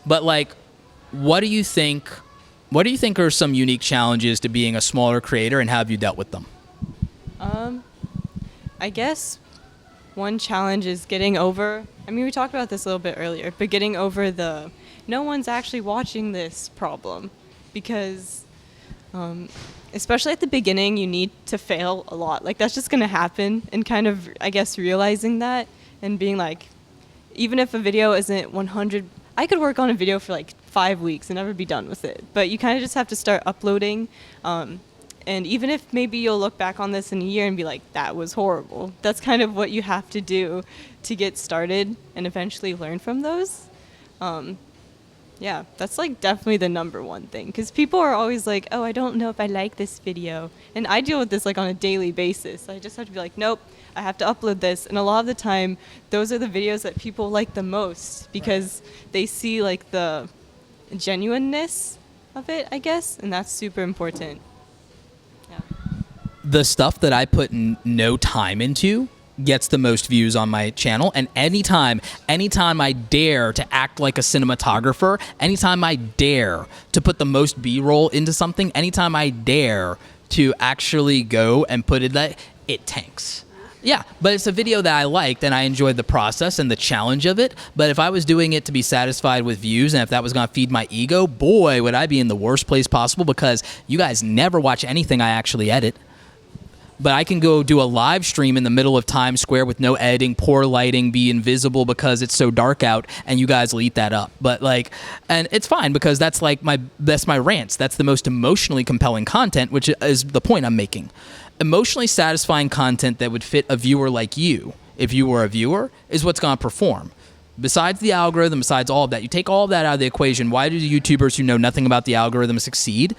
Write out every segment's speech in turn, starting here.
But like, what do you think? What do you think are some unique challenges to being a smaller creator, and how have you dealt with them? I guess one challenge is getting over, I mean, we talked about this a little bit earlier, but getting over the no one's actually watching this problem. Because especially at the beginning, you need to fail a lot. Like, that's just going to happen, and kind of, I guess, realizing that and being like, even if a video isn't 100, I could work on a video for like 5 weeks and never be done with it. But you kind of just have to start uploading. And even if maybe you'll look back on this in a year and be like, that was horrible, that's kind of what you have to do to get started and eventually learn from those. Yeah, that's like definitely the number one thing, because people are always like, oh, I don't know if I like this video. And I deal with this like on a daily basis. I just have to be like, nope, I have to upload this. And a lot of the time, those are the videos that people like the most, because they see like the genuineness of it, I guess, and that's super important. Yeah. The stuff that I put no time into gets the most views on my channel, and anytime I dare to act like a cinematographer, anytime I dare to put the most B-roll into something, anytime I dare to actually go and put it tanks. Yeah, but it's a video that I liked, and I enjoyed the process and the challenge of it. But if I was doing it to be satisfied with views, and if that was going to feed my ego, boy, would I be in the worst place possible, because you guys never watch anything I actually edit. But I can go do a live stream in the middle of Times Square with no editing, poor lighting, be invisible because it's so dark out, and you guys will eat that up. But like, and it's fine, because that's like that's my rants. That's the most emotionally compelling content, which is the point I'm making. Emotionally satisfying content that would fit a viewer like you, if you were a viewer, is what's going to perform. Besides the algorithm, besides all of that, you take all of that out of the equation. Why do the YouTubers who know nothing about the algorithm succeed?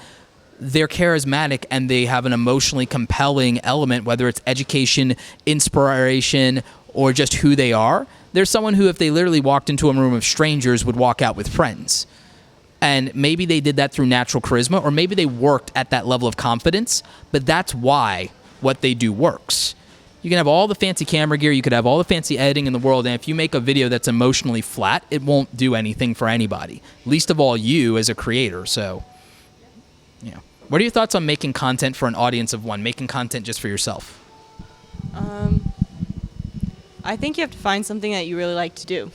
They're charismatic, and they have an emotionally compelling element, whether it's education, inspiration, or just who they are. There's someone who, if they literally walked into a room of strangers, would walk out with friends. And maybe they did that through natural charisma, or maybe they worked at that level of confidence, but that's why what they do works. You can have all the fancy camera gear, you could have all the fancy editing in the world, and if you make a video that's emotionally flat, it won't do anything for anybody. Least of all you as a creator, so, yeah. What are your thoughts on making content for an audience of one, making content just for yourself? I think you have to find something that you really like to do.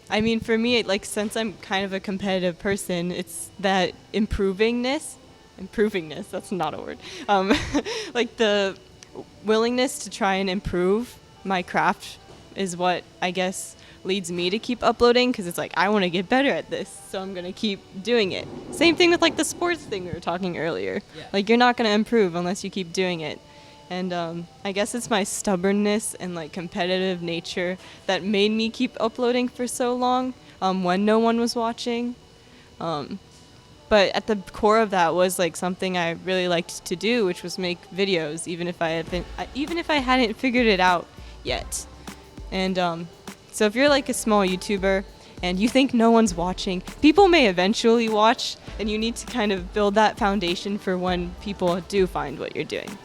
I mean, for me, like, since I'm kind of a competitive person, it's that improvingness, that's not a word. Like, the willingness to try and improve my craft is what, I guess, leads me to keep uploading, because it's like, I want to get better at this, so I'm going to keep doing it. Same thing with like the sports thing we were talking earlier. Yeah. Like, you're not going to improve unless you keep doing it. And I guess it's my stubbornness and like competitive nature that made me keep uploading for so long when no one was watching. But at the core of that was like something I really liked to do, which was make videos, even if I hadn't figured it out yet. And so if you're like a small YouTuber and you think no one's watching, people may eventually watch, and you need to kind of build that foundation for when people do find what you're doing.